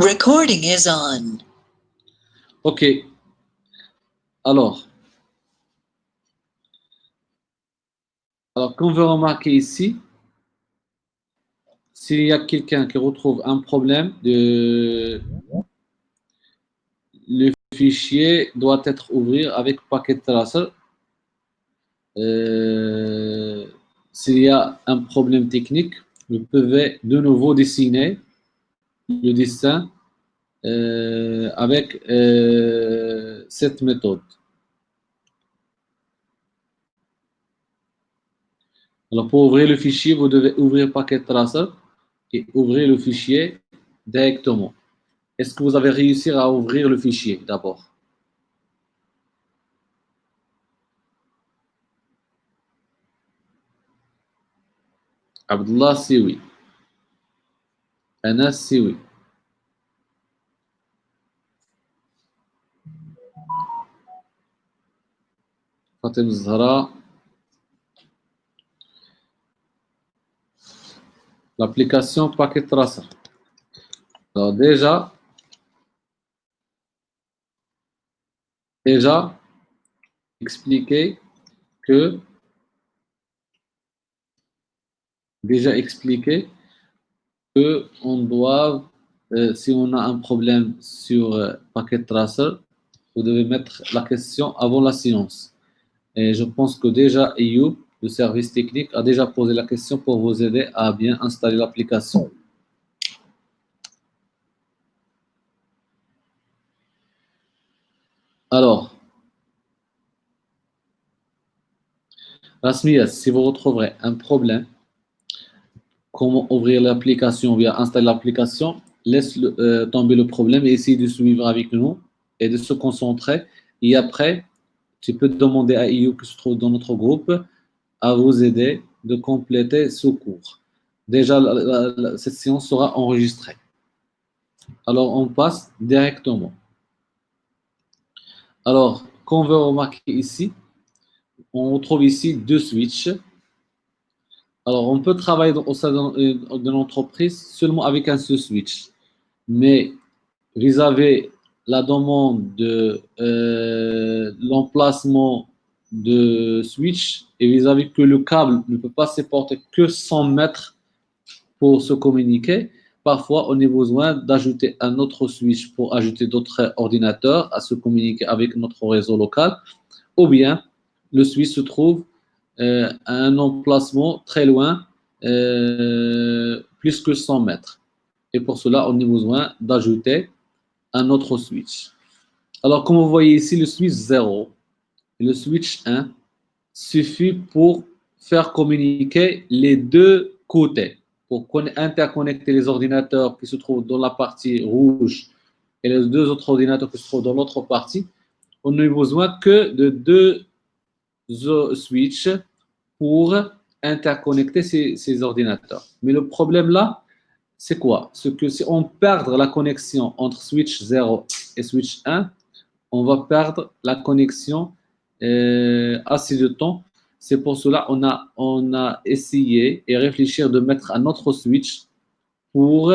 Recording is on. Ok. Alors, qu'on veut remarquer ici, s'il y a quelqu'un qui retrouve un problème, le fichier doit être ouvert avec Packet Tracer. S'il y a un problème technique, vous pouvez de nouveau dessiner le dessin avec cette méthode. Alors, pour ouvrir le fichier, vous devez ouvrir Packet Tracer et ouvrir le fichier directement. Est-ce que vous avez réussi à ouvrir le fichier d'abord? Abdullah, c'est oui. Anas, c'est oui. Fatim Zahra. L'application Packet Tracer. Alors déjà, expliqué que on doit, si on a un problème sur Packet Tracer, vous devez mettre la question avant la séance. Et je pense que déjà Ayoub, le service technique, a déjà posé la question pour vous aider à bien installer l'application. Alors, Rasmia, si vous retrouverez un problème, comment ouvrir l'application ou bien installer l'application, laisse tomber le problème et essaye de suivre avec nous et de se concentrer. Et après, tu peux demander à Ayoub qui se trouve dans notre groupe à vous aider de compléter ce cours. Déjà, cette séance sera enregistrée. Alors, on passe directement. Alors, qu'on veut remarquer ici, on retrouve ici deux switches. Alors, on peut travailler au sein de l'entreprise seulement avec un seul switch. Mais vis-à-vis la demande de l'emplacement de switch et vis-à-vis que le câble ne peut pas supporter que 100 mètres pour se communiquer, parfois on a besoin d'ajouter un autre switch pour ajouter d'autres ordinateurs à se communiquer avec notre réseau local, ou bien le switch se trouve à un emplacement très loin, plus que 100 mètres. Et pour cela, on a besoin d'ajouter un autre switch. Alors, comme vous voyez ici, le switch 0 et le switch 1 suffit pour faire communiquer les deux côtés, pour interconnecter les ordinateurs qui se trouvent dans la partie rouge et les deux autres ordinateurs qui se trouvent dans l'autre partie. On n'a besoin que de deux switches pour interconnecter ces ordinateurs. Mais le problème là, c'est quoi? C'est que si on perd la connexion entre switch 0 et switch 1, on va perdre la connexion assez de temps. C'est pour cela qu'on a essayé et réfléchi de mettre un autre switch pour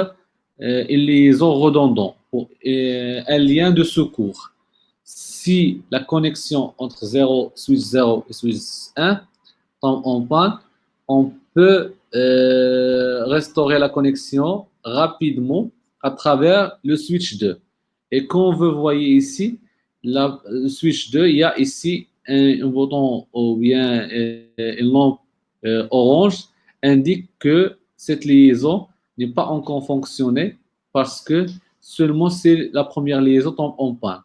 une liaison redondante, pour un lien de secours. Si la connexion entre switch 0 et switch 1 tombe en panne, on peut restaurer la connexion rapidement à travers le switch 2. Et comme vous voyez ici, le switch 2, il y a ici un bouton ou bien une lampe orange indique que cette liaison n'est pas encore fonctionnée parce que seulement c'est la première liaison tombe en panne.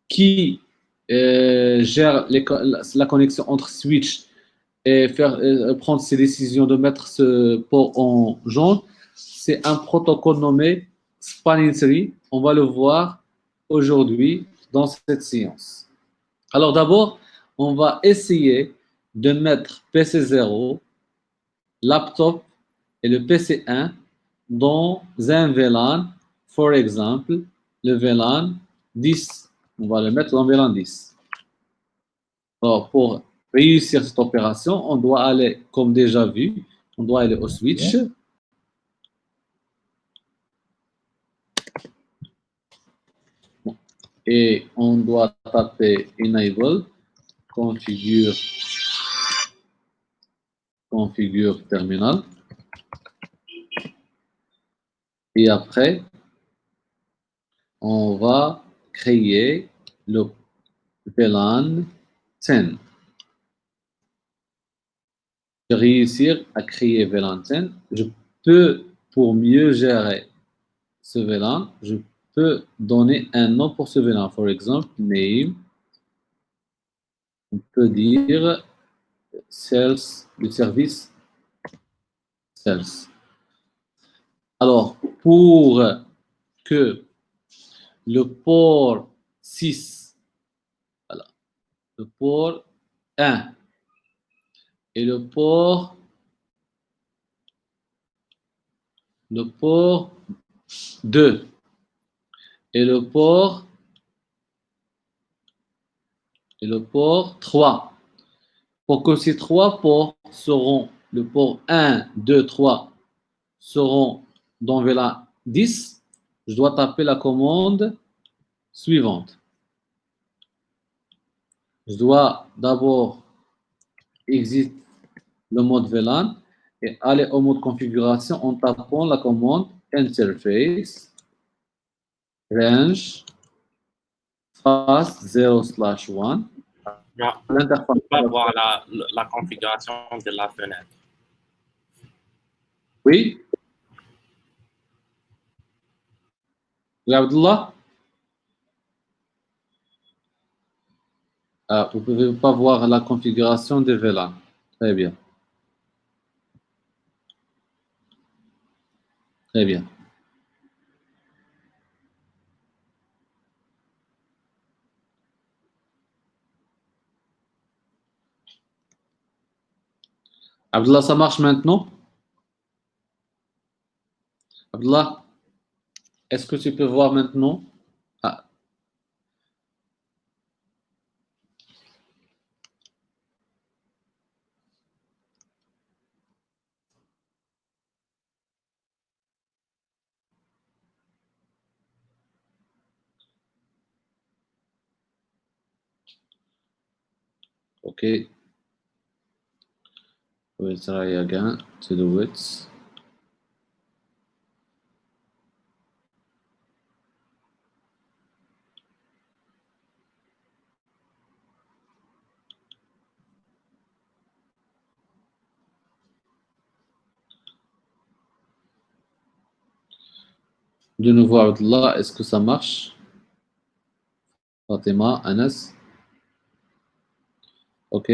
Qui gère la connexion entre switch et prendre ces décisions de mettre ce port en jaune, c'est un protocole nommé Spanning Tree. On va le voir aujourd'hui dans cette séance. Alors d'abord, on va essayer de mettre PC0, laptop et le PC1 dans un VLAN, par exemple, le VLAN 10. On va le mettre dans VLAN 10. Alors, pour réussir cette opération, on doit aller, comme déjà vu, on doit aller au switch. et on doit taper enable, configure terminal. Et après, on va créer le VLAN 10. Je vais réussir à créer VLAN 10. Je peux, pour mieux gérer ce VLAN, je peux donner un nom pour ce VLAN. Par exemple, name, on peut dire sales, le service sales. Alors, pour que le port 6, voilà, le port 1 et le port 2 et le port 3. Pour que ces trois ports seront, le port 1, 2, 3, seront dans VLAN 10, je dois taper la commande suivante. Je dois d'abord exit le mode VLAN et aller au mode configuration en tapant la commande interface range fast 0/1. Non, L'interface. on peut pas voir la configuration de la fenêtre. Oui. Oui, Abdullah. Vous ne pouvez pas voir la configuration des VLAN. Très bien. Très bien. Abdullah, ça marche maintenant? Abdullah, est-ce que tu peux voir maintenant? Ah, ok. We'll try again to do it. De nouveau, Abdullah, est-ce que ça marche? Fatima, Anas. Ok.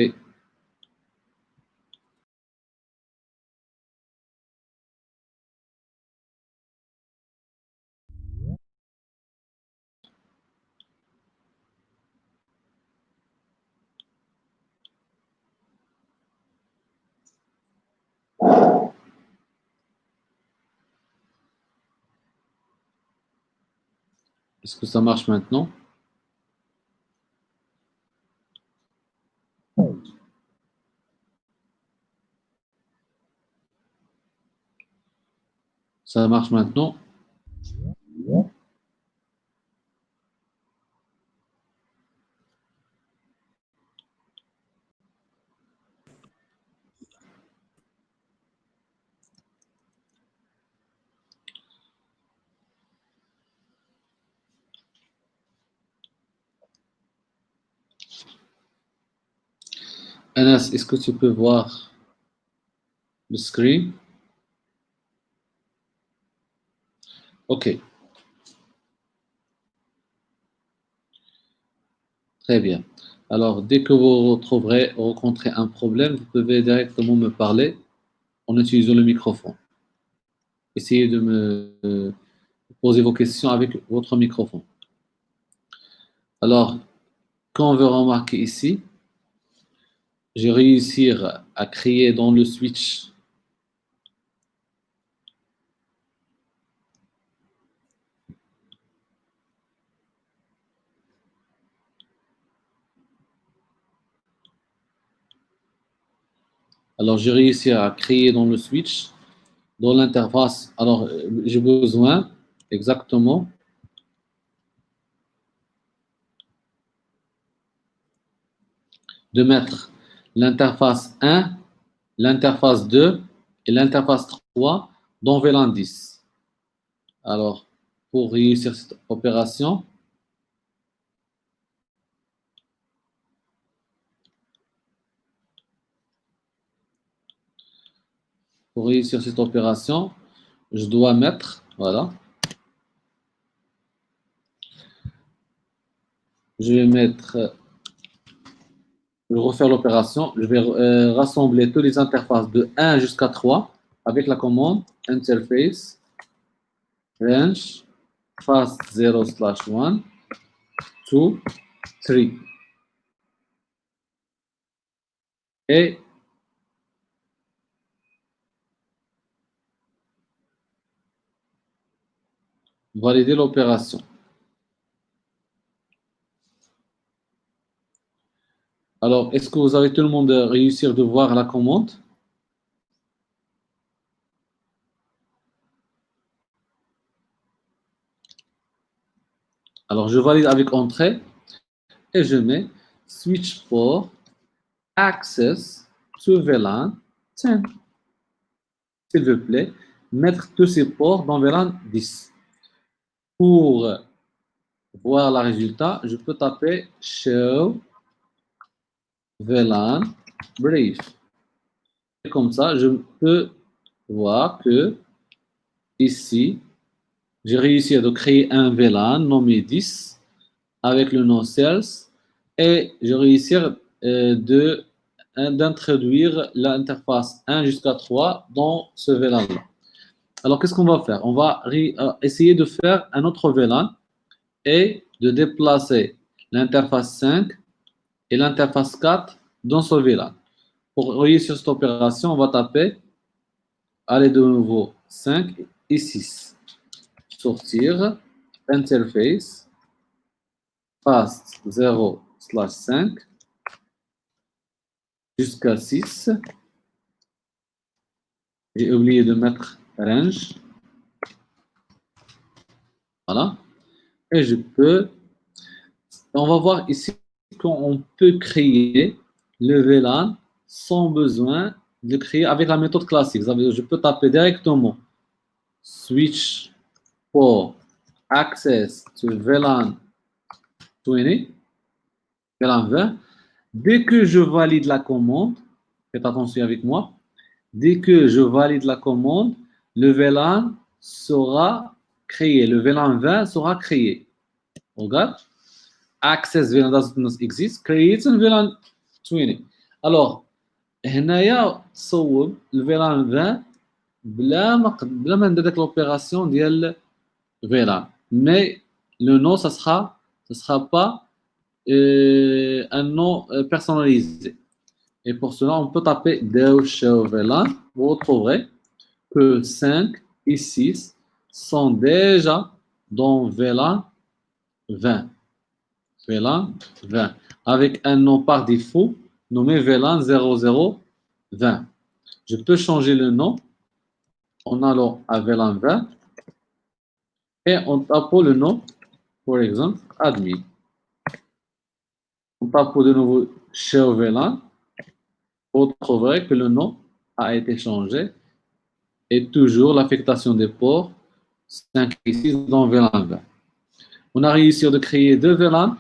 Est-ce que ça marche maintenant? Ça marche maintenant? Anas, est-ce que tu peux voir le screen? Ok. Très bien. Alors, dès que vous rencontrez un problème, vous pouvez directement me parler en utilisant le microphone. Essayez de me poser vos questions avec votre microphone. Alors, quand on veut remarquer ici, j'ai réussi à créer dans le switch alors j'ai réussi à créer dans le switch, dans l'interface. Alors j'ai besoin exactement de mettre l'interface 1, l'interface 2 et l'interface 3 dans VLAN 10. Alors, pour réussir cette opération, je dois mettre, voilà, je vais mettre, je vais refaire l'opération, je vais rassembler toutes les interfaces de 1 jusqu'à 3 avec la commande interface range fast 0/1 2 3 et valider l'opération. Alors, est-ce que vous avez tout le monde réussi à voir la commande? Alors, je valide avec entrée et je mets switch port access to VLAN 10. S'il vous plaît, mettre tous ces ports dans VLAN 10. Pour voir le résultat, je peux taper show VLAN brief. Et comme ça, je peux voir que ici, j'ai réussi à créer un VLAN nommé 10 avec le nom sales et j'ai réussi d'introduire l'interface 1 jusqu'à 3 dans ce VLAN-là. Alors, qu'est-ce qu'on va faire? On va essayer de faire un autre VLAN et de déplacer l'interface 5 et l'interface 4 dans ce VLAN. Pour réussir cette opération, on va taper, aller de nouveau 5 et 6. Sortir, interface, fast 0/5 jusqu'à 6. J'ai oublié de mettre range. Voilà. Et je peux, on va voir ici qu'on peut créer le VLAN sans besoin de le créer avec la méthode classique. Je peux taper directement switch for access to VLAN 20, VLAN 20. Dès que je valide la commande, faites attention avec moi, dès que je valide la commande, le VLAN sera créé, le VLAN 20 sera créé. Regarde, access VLAN doesn't exist, create VLAN 20. Alors, هنايا تصوب الفيلان 20 بلا ما ندير ديك l'opération ديال VLAN. Mais le nom, ça sera pas un nom personnalisé. Et pour cela, on peut taper Deo Show VLAN. Vous retrouverez que 5 et 6 sont déjà dans VLAN 20. VLAN 20. Avec un nom par défaut nommé VLAN 0020. Je peux changer le nom en allant à VLAN 20 et en tapant le nom, par exemple, admin. On tape de nouveau Show VLAN. Vous trouverez que le nom a été changé et toujours l'affectation des ports 5 et 6 dans VLAN 20. On a réussi à créer deux VLAN,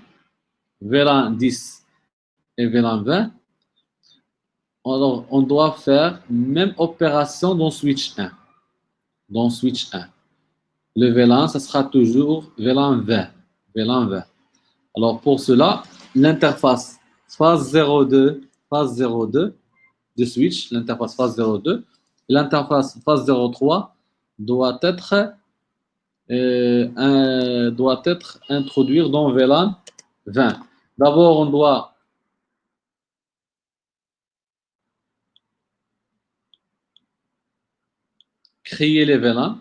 VLAN 10 et VLAN 20. Alors, on doit faire même opération dans switch 1. Dans switch 1. Le VLAN, ça sera toujours VLAN 20. VLAN 20. Alors, pour cela, l'interface phase 02 de switch, l'interface phase 02, et l'interface phase 03 doit être introduite dans VLAN 20. D'abord, on doit créer les VLAN.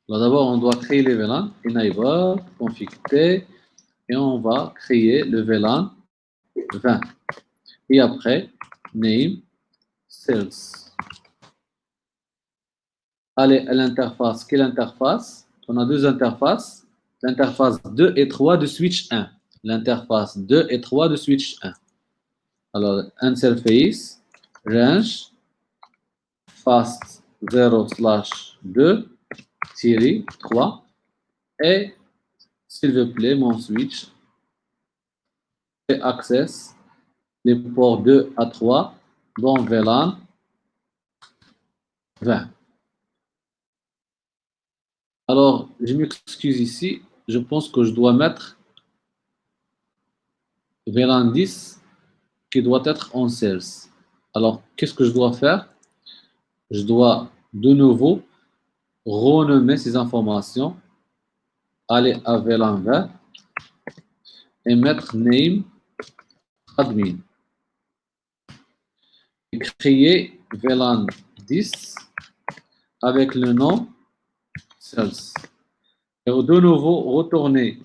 D'abord, on doit créer les VLAN. Enable, config T, et on va créer le VLAN 20. Et après, name, sales. Allez à l'interface. Quelle interface? On a deux interfaces. l'interface 2 et 3 de switch 1. L'interface 2 et 3 de switch 1. Alors, interface, range, fast 0/2, 3. Et, s'il vous plaît, mon switch, et access les ports 2 à 3 dans VLAN 20. Alors, je m'excuse ici, je pense que je dois mettre VLAN 10 qui doit être en sales. Alors, qu'est-ce que je dois faire? Je dois de nouveau renommer ces informations, aller à VLAN 20 et mettre name admin. Et créer VLAN 10 avec le nom sales. Et de nouveau retourner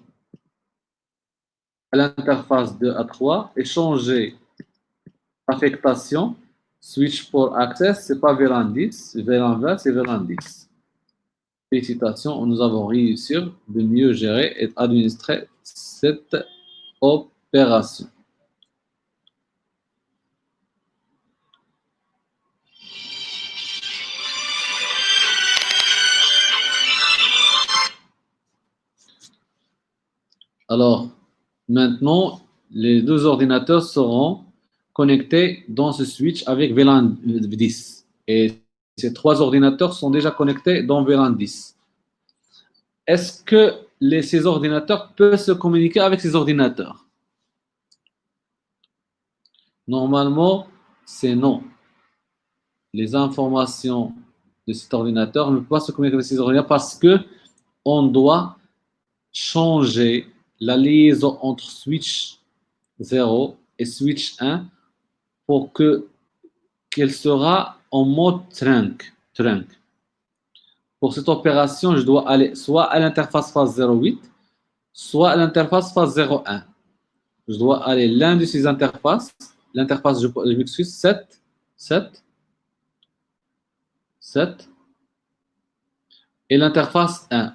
à l'interface 2 à 3 et changer l'affectation. Switch port access, c'est pas VLAN 10, VLAN 20, c'est VLAN 10. Félicitations, nous avons réussi de mieux gérer et administrer cette opération. Alors, maintenant, les deux ordinateurs seront connectés dans ce switch avec VLAN 10. Et ces trois ordinateurs sont déjà connectés dans VLAN 10. Est-ce que ces ordinateurs peuvent se communiquer avec ces ordinateurs? Normalement, c'est non. Les informations de cet ordinateur ne peuvent pas se communiquer avec ces ordinateurs parce que on doit changer la liaison entre switch 0 et switch 1 pour qu'elle sera en mode trunk. Pour cette opération, je dois aller soit à l'interface phase 08, soit à l'interface phase 01. Je dois aller l'un de ces interfaces, l'interface, je m'excuse, 7, et l'interface 1.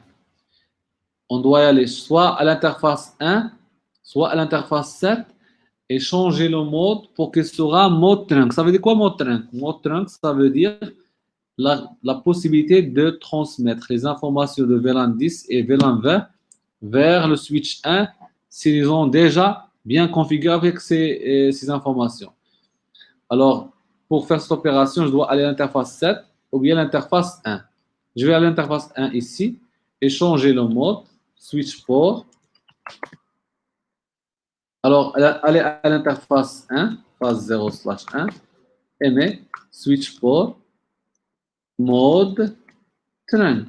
On doit aller soit à l'interface 1, soit à l'interface 7, et changer le mode pour qu'il sera mode trunk. Ça veut dire quoi mode trunk? Mode trunk, ça veut dire la possibilité de transmettre les informations de VLAN 10 et VLAN 20 vers le switch 1 s'ils ont déjà bien configuré avec ces informations. Alors, pour faire cette opération, je dois aller à l'interface 7 ou bien l'interface 1. Je vais à l'interface 1 ici et changer le mode switch port. Alors, aller à l'interface 1, phase 0/1, et switch port mode trunk.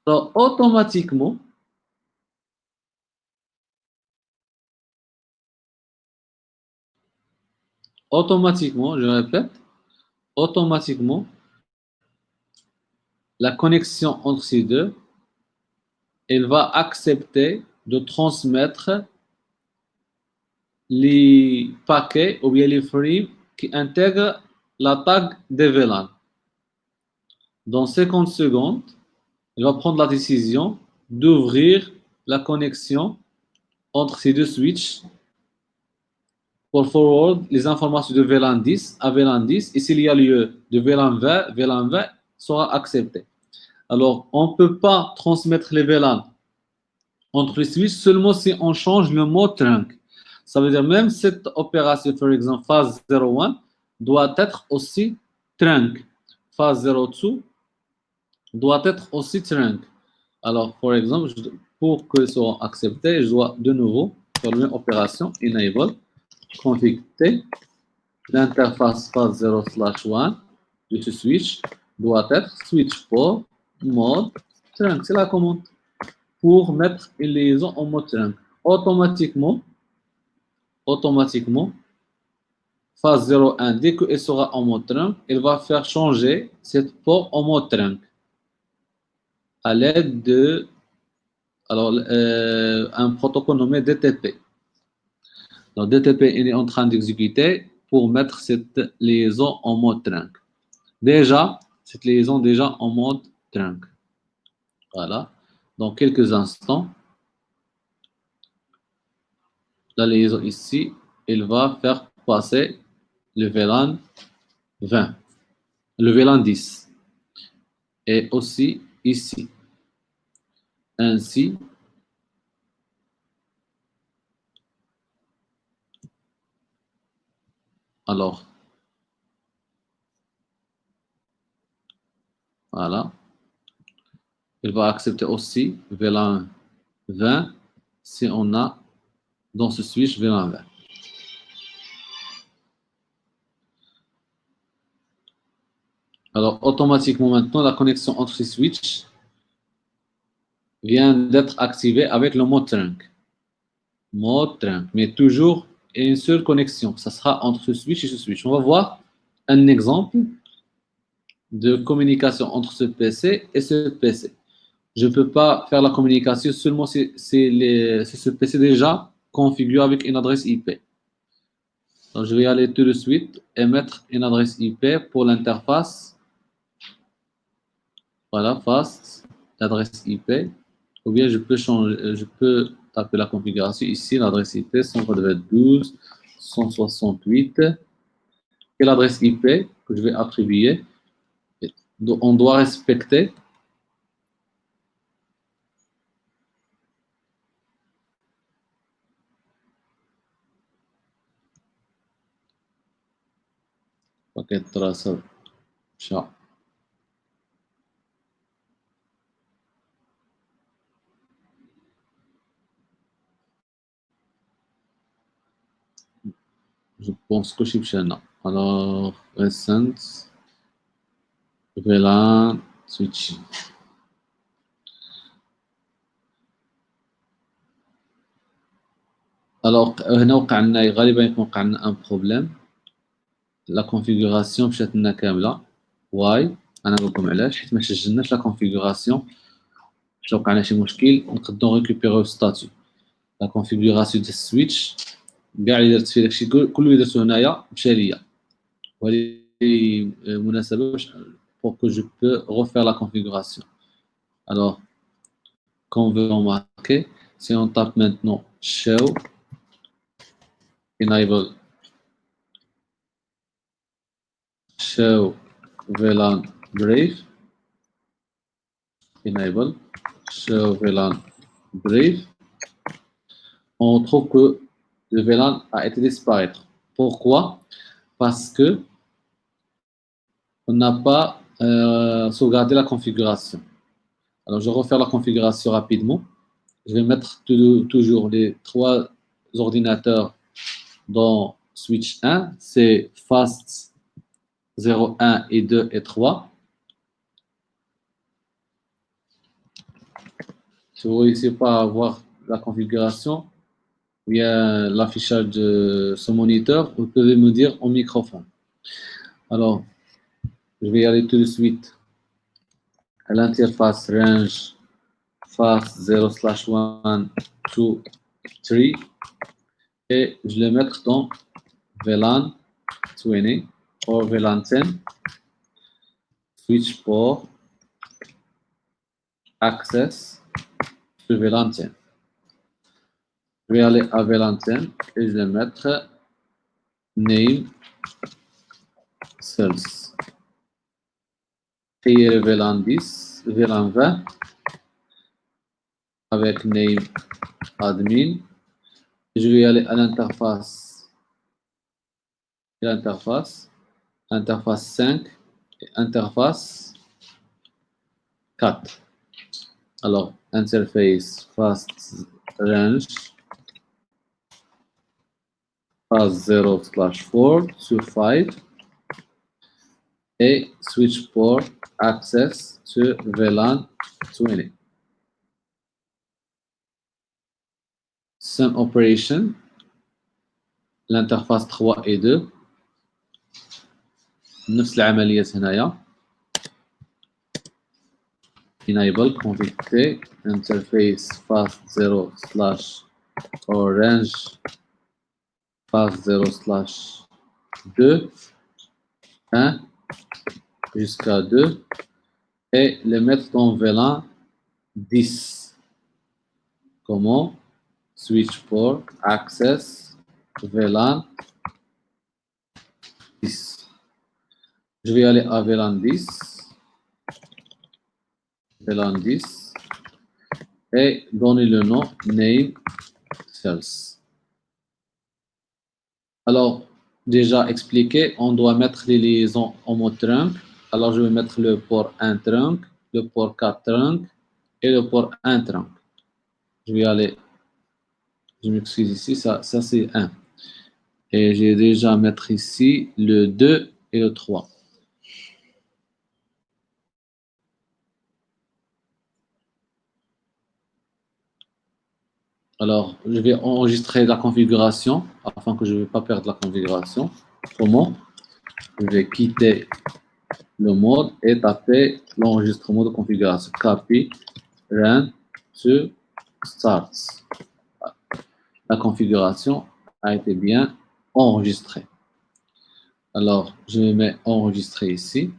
Alors, automatiquement, je répète, automatiquement, la connexion entre ces deux, elle va accepter de transmettre les paquets ou bien les frames qui intègrent la tag des VLAN. Dans 50 secondes, elle va prendre la décision d'ouvrir la connexion entre ces deux switches pour forward les informations de VLAN 10 à VLAN 10 et s'il y a lieu de VLAN 20 sera accepté. Alors, on ne peut pas transmettre les VLAN entre les switches seulement si on change le mode trunk. Ça veut dire même cette opération, par exemple, phase 01 doit être aussi trunk. Phase 02 doit être aussi trunk. Alors, par exemple, pour que ce soit accepté, je dois de nouveau faire la même opération, enable, config T, l'interface phase 0/1 de ce switch doit être switch port mode trunk. C'est la commande pour mettre une liaison en mode trunk. Automatiquement, phase 01, dès qu'elle sera en mode trunk, elle va faire changer cette port en mode trunk à l'aide de un protocole nommé DTP. Donc, DTP est en train d'exécuter pour mettre cette liaison en mode trunk. Déjà, cette liaison déjà en mode trunk. Voilà. dans quelques instants, la liaison ici, elle va faire passer le VLAN 20, le VLAN 10. Et aussi ici. Ainsi, alors, voilà. Il va accepter aussi VLAN 20 si on a dans ce switch VLAN 20. Alors, automatiquement maintenant, la connexion entre ces switches vient d'être activée avec le mode trunk. Mode trunk, mais toujours une seule connexion. Ça sera entre ce switch et ce switch. On va voir un exemple de communication entre ce PC et ce PC. Je ne peux pas faire la communication seulement si ce PC déjà configuré avec une adresse IP. Donc, je vais aller tout de suite et mettre une adresse IP pour l'interface. Voilà, fast, l'adresse IP. Ou bien je peux taper la configuration ici, l'adresse IP 192.168. Et l'adresse IP que je vais attribuer. Donc, on doit respecter paquet tracer chat. Je pense que je suis là. Alors, recent, VLAN, switching. Alors, هنا وقع لنا غالبا يكون وقع لنا ان بروبليم. لا كونفيغوراسيون مشات لنا كامله. واي انا نقول لكم علاش، حيت ما سجلناش لا كونفيغوراسيون. باش لو وقع لنا شي مشكل نقدروا ريكوبيريو ستاتيو. لا كونفيغوراسيون ديال السويتش كاع اللي درت فيه داكشي كل اللي درتو هنايا مشى ليا. وهذه مناسبه باش pour que je peux refaire la configuration. Alors, quand on veut remarquer, si on tape maintenant show enable show VLAN brief, enable show VLAN brief, on trouve que le VLAN a été disparaître. Pourquoi? Parce que on n'a pas sauvegardé la configuration. Alors, je vais refaire la configuration rapidement. Je vais mettre toujours les trois ordinateurs dans switch 1. C'est fast 0, 1 et 2 et 3. Si vous ne réussissez pas à voir la configuration, bien l'affichage de ce moniteur, vous pouvez me dire au microphone. Alors, je vais y aller tout de suite à l'interface range fast 0/1, 2, 3 et je vais mettre dans VLAN 20 or VLAN 10 switch port access sur VLAN 10. Je vais aller à VLAN 10 et je vais mettre name cells. Créer VLAN 10, VLAN 20 avec name admin. Je vais aller à l'interface, interface 5 et interface 4. Alors, interface fast range fast 0/4 sur 5 et switch port access sur VLAN 20. Sum operation, l'interface 3 et 2 نفس العملية هنايا. enable config interface fast 0/orange fast 0/2 1 jusqu'à 2 et les mettre dans VLAN 10. Comment? Switch port, access, VLAN 10. Je vais aller à VLAN 10. VLAN 10. Et donner le nom name cells. Alors, déjà expliqué, on doit mettre les liaisons en mode trunk. Alors, je vais mettre le port 1 trunk, le port 4 trunk et le port 1 trunk. Je vais aller, je m'excuse ici, ça c'est 1. Et j'ai déjà à mettre ici le 2 et le 3. Alors, je vais enregistrer la configuration afin que je ne vais pas perdre la configuration. Comment? Je vais quitter le mode et taper l'enregistrement de configuration. Copy, run, to start. La configuration a été bien enregistrée. Alors, je me mets enregistrer ici.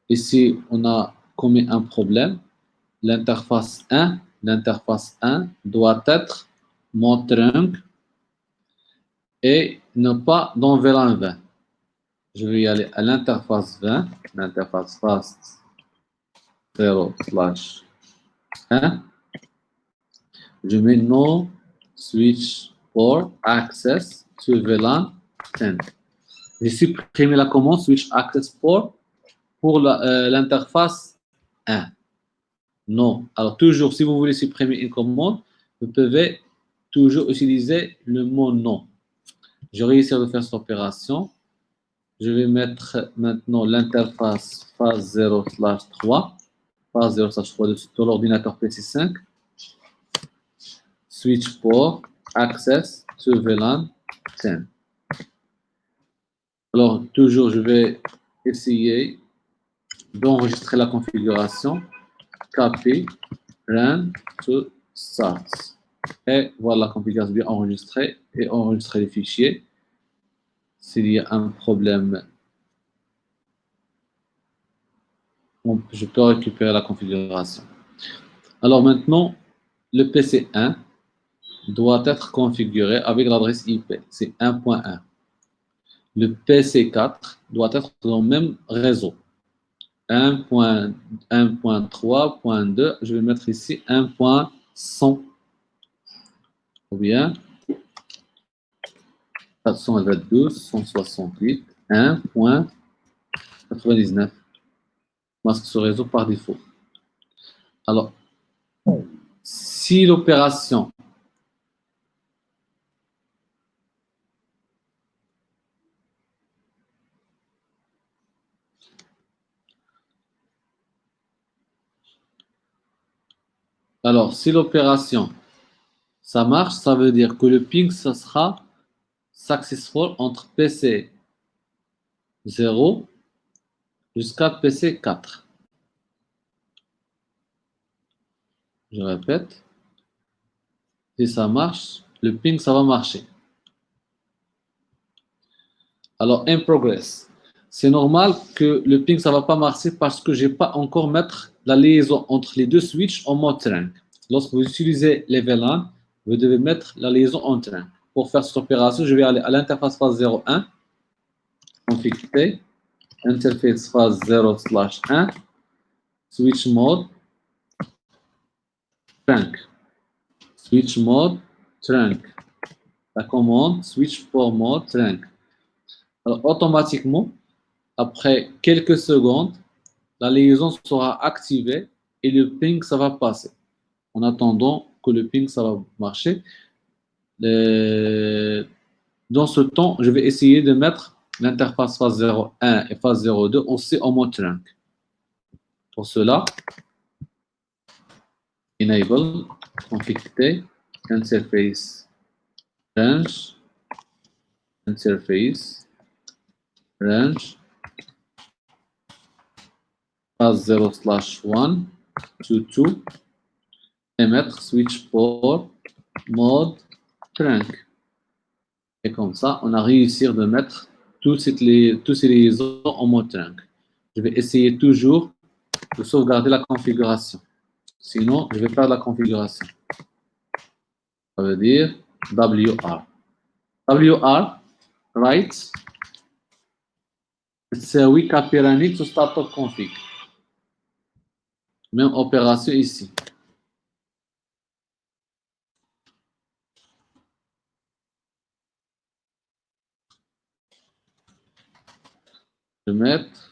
Ici, on a commis un problème. L'interface 1 doit être mon trunk et ne pas dans VLAN 20. Je vais y aller à l'interface 20, l'interface fast 0/1. Je mets no switch port access to VLAN 10. J'ai supprimé la commande switch access port pour l'interface 1. Non. Alors, toujours, si vous voulez supprimer une commande, vous pouvez toujours utiliser le mot non. Je vais réussir de faire cette opération. Je vais mettre maintenant l'interface phase 0/3. Phase 0/3 de l'ordinateur PC5. Switch port, access to VLAN 10. Alors, toujours, je vais essayer d'enregistrer la configuration. Copy, run to start. Et voilà la configuration bien enregistrée et enregistrer les fichiers. S'il y a un problème, je peux récupérer la configuration. Alors maintenant, le PC1 doit être configuré avec l'adresse IP. C'est 1.1. Le PC4 doit être dans le même réseau. 1.1.3.2, je vais mettre ici 1.100. Ou bien 422, 168, 1.99. Masque ce réseau par défaut. Alors, si l'opération ça marche, ça veut dire que le ping, ça sera successful entre PC 0 jusqu'à PC 4. Je répète. Si ça marche, le ping, ça va marcher. Alors, in progress. C'est normal que le ping, ça ne va pas marcher parce que je n'ai pas encore mettre la liaison entre les deux switches en mode trunk. Lorsque vous utilisez les VLAN, vous devez mettre la liaison en trunk. Pour faire cette opération, je vais aller à l'interface phase 0.1, config interface phase 0/1, switch mode, trunk. Switch mode, trunk. La commande switch port mode, trunk. Alors, automatiquement, après quelques secondes, la liaison sera activée et le ping, ça va passer. En attendant que le ping, ça va marcher. Dans ce temps, je vais essayer de mettre l'interface phase 0.1 et phase 0.2 aussi en mode trunk. Pour cela, enable, config interface range, interface range, phase 0/1 to 2 et mettre switch port mode trunk. Et comme ça, on a réussi de mettre tous ces liaisons en mode trunk. Je vais essayer toujours de sauvegarder la configuration. Sinon, je vais perdre la configuration. Ça veut dire WR. WR, right, تساوي كابيرانيك to startup config. Même opération ici. Je vais mettre.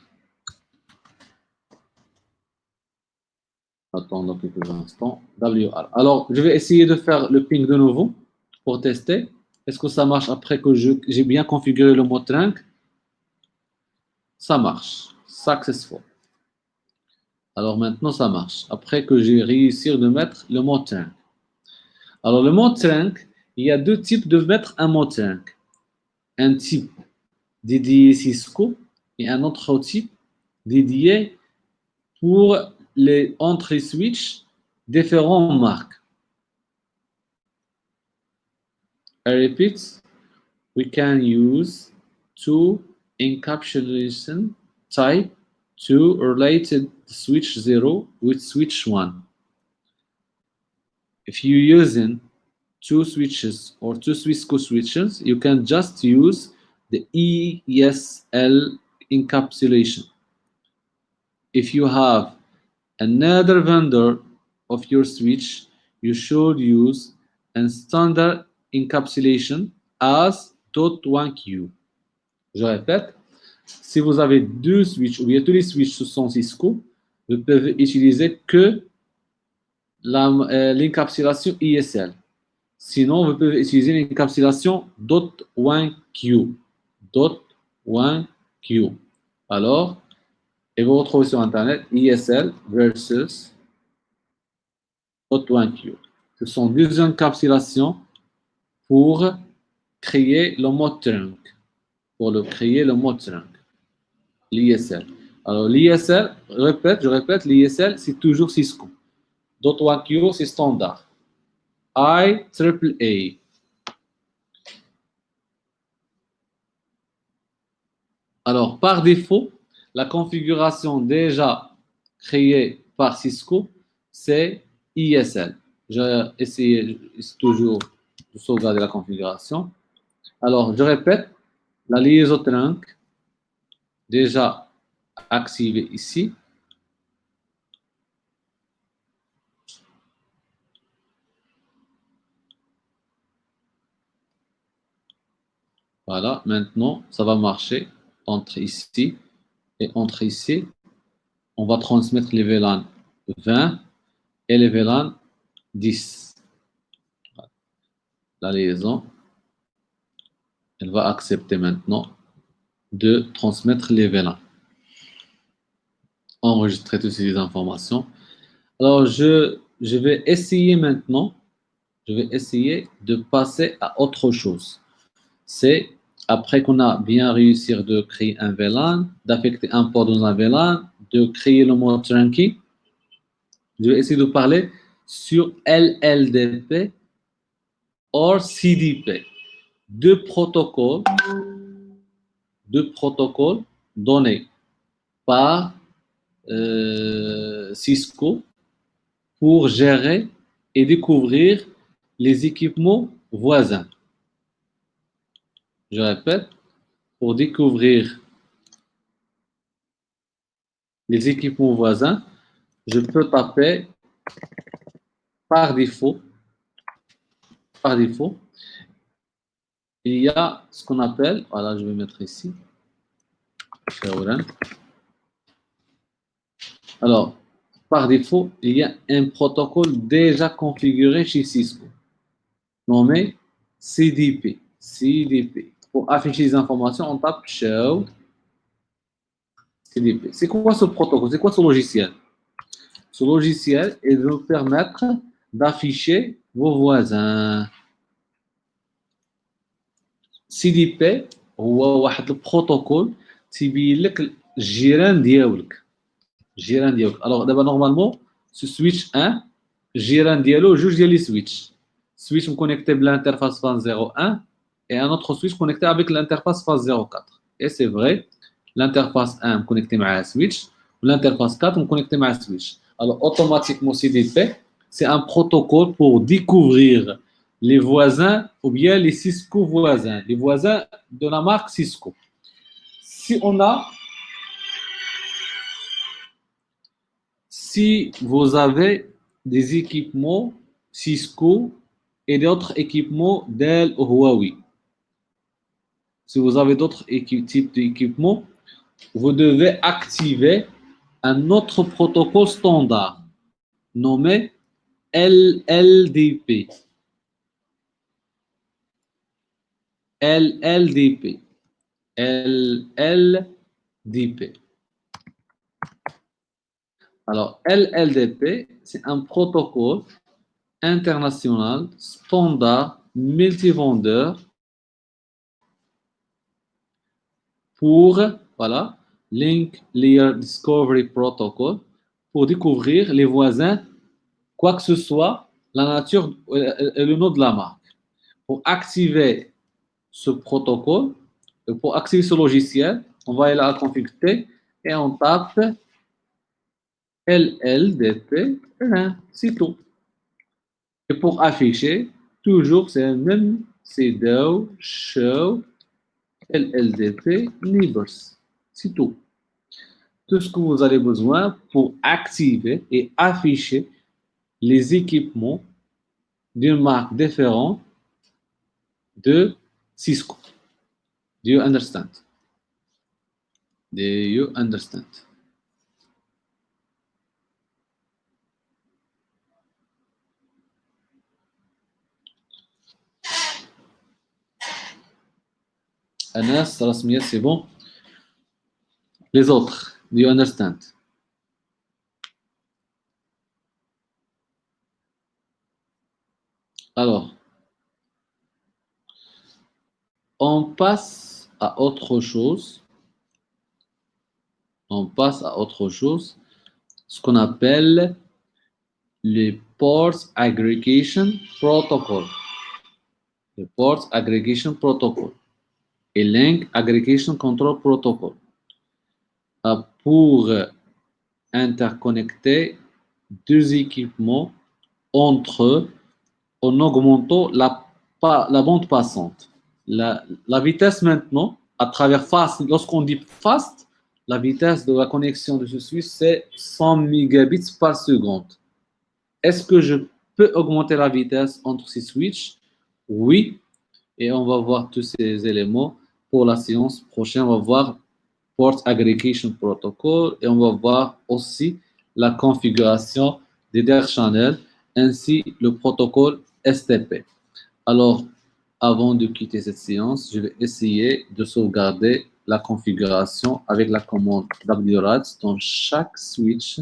Attendons quelques instants. WR. Alors, je vais essayer de faire le ping de nouveau pour tester. Est-ce que ça marche après que j'ai bien configuré le mode trunk? Ça marche. Successful. Alors maintenant, ça marche. Après que j'ai réussi de mettre le mode trunk. Alors, le mode trunk, il y a deux types de mettre un mode trunk. Un type dédié Cisco et un autre type dédié pour les entrées switch différentes marques. I repeat, we can use two encapsulation type to related switch 0 with switch 1. If you're using two switches or two Cisco switches, you can just use the ESL encapsulation. If you have another vendor of your switch, you should use a standard encapsulation as .1Q. Je répète, si vous avez deux switches ou bien tous les switches sont Cisco, vous pouvez utiliser que l'encapsulation ESL. Sinon, vous pouvez utiliser l'encapsulation .1Q. .1Q. Alors, et vous retrouvez sur Internet ESL versus .1Q. Ce sont deux encapsulations pour créer le mode trunk. Créer le mode trunk. L'ISL. Alors, l'ISL, je répète, l'ISL, c'est toujours Cisco. .1Q, c'est standard. IAAA. Alors, par défaut, la configuration déjà créée par Cisco, c'est ISL. J'ai essayé toujours de sauvegarder la configuration. Alors, je répète, la liaison trunk, déjà activée ici. Voilà, maintenant, ça va marcher entre ici et entre ici. On va transmettre les VLAN 20 et les VLAN 10. La liaison, elle va accepter maintenant de transmettre les VLAN. Enregistrer toutes ces informations. Alors, je vais essayer maintenant, de passer à autre chose. C'est, après qu'on a bien réussi de créer un VLAN, d'affecter un port dans un VLAN, de créer le mode trunking, je vais essayer de parler sur LLDP ou CDP. Deux protocoles donnés par Cisco pour gérer et découvrir les équipements voisins. Je répète, pour découvrir les équipements voisins, je peux taper par défaut, il y a ce qu'on appelle, voilà, je vais mettre ici, alors, par défaut, il y a un protocole déjà configuré chez Cisco, nommé CDP. Pour afficher les informations, on tape show CDP. C'est quoi ce protocole? C'est quoi ce logiciel? Ce logiciel est de nous permettre d'afficher vos voisins. CDP هو واحد البروتوكول تيبين لك الجيران ديالك. Alors d'abord normalement ce switch 1 الجيران ديالو جوج ديال لي switch connecté à l'interface phase 01 et un autre switch connecté avec l'interface phase 04. Et c'est vrai, l'interface 1 connecté à un switch ou l'interface 4 connecté à un switch. Alors automatiquement CDP, c'est un protocole pour découvrir les voisins ou bien les Cisco voisins, les voisins de la marque Cisco. Si vous avez des équipements Cisco et d'autres équipements Dell ou Huawei, si vous avez d'autres types d'équipements, vous devez activer un autre protocole standard nommé LLDP. LLDP. LLDP. Alors, LLDP, c'est un protocole international standard multivendeur pour, voilà, Link Layer Discovery Protocol, pour découvrir les voisins, quoi que ce soit, la nature et le nom de la marque. Pour activer ce protocole, pour activer ce logiciel, on va aller à la config et on tape LLDP, c'est tout. Et pour afficher, toujours c'est le même, c'est do show LLDP neighbors. C'est tout. Tout ce que vous avez besoin pour activer et afficher les équipements d'une marque différente de Cisco. Do you understand? Do you understand? Anas, Rasmia, c'est bon. Les autres, do you understand? Alors, on passe à autre chose. On passe à autre chose, ce qu'on appelle le Port Aggregation Protocol. Le Port Aggregation Protocol et Link Aggregation Control Protocol. Pour interconnecter deux équipements entre eux en augmentant la bande passante. La vitesse maintenant, à travers fast, lorsqu'on dit fast, la vitesse de la connexion de ce switch, c'est 100 mégabits par seconde. Est-ce que je peux augmenter la vitesse entre ces switches? Oui. Et on va voir tous ces éléments pour la séance prochaine. On va voir Port Aggregation Protocol et on va voir aussi la configuration des DAR channels ainsi le protocole STP. Alors, avant de quitter cette séance, je vais essayer de sauvegarder la configuration avec la commande WRADS dans chaque switch.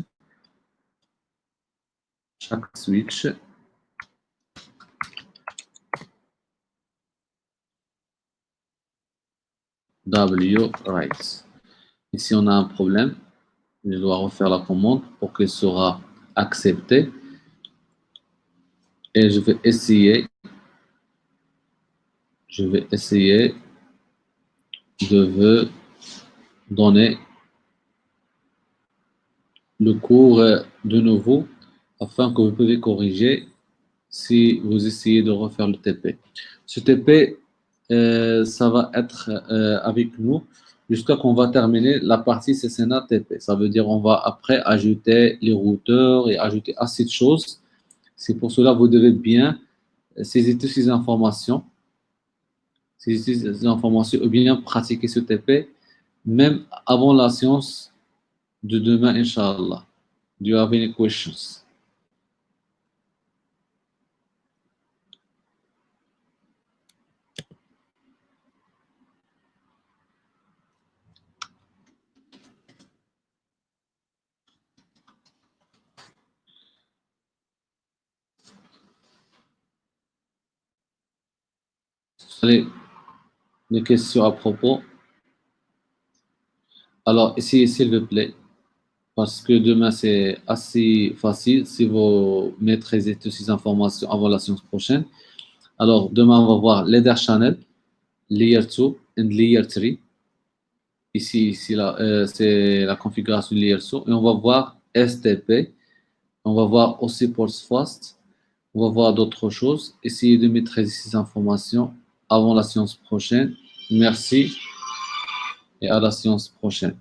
WRADS. Ici, on a un problème. Je dois refaire la commande pour qu'elle sera acceptée. Et je vais essayer de vous donner le cours de nouveau afin que vous pouvez corriger si vous essayez de refaire le TP. Ce TP, ça va être avec nous jusqu'à qu'on va terminer la partie CCNA TP. Ça veut dire on va après ajouter les routeurs et ajouter assez de choses. C'est pour cela que vous devez bien saisir toutes ces informations. Ces informations ou bien pratiquer ce TP même avant la séance de demain, Inch'Allah. Do you have any questions? Allez, des questions à propos? Alors, essayez s'il vous plaît, parce que demain c'est assez facile si vous maîtrisez toutes ces informations avant la séance prochaine. Alors, demain on va voir Leader Channel, Layer 2 et Layer 3. Ici c'est la configuration Layer 2. Et on va voir STP. On va voir aussi Pulse Fast. On va voir d'autres choses. Essayez de maîtriser ces informations avant la séance prochaine. Merci et à la séance prochaine.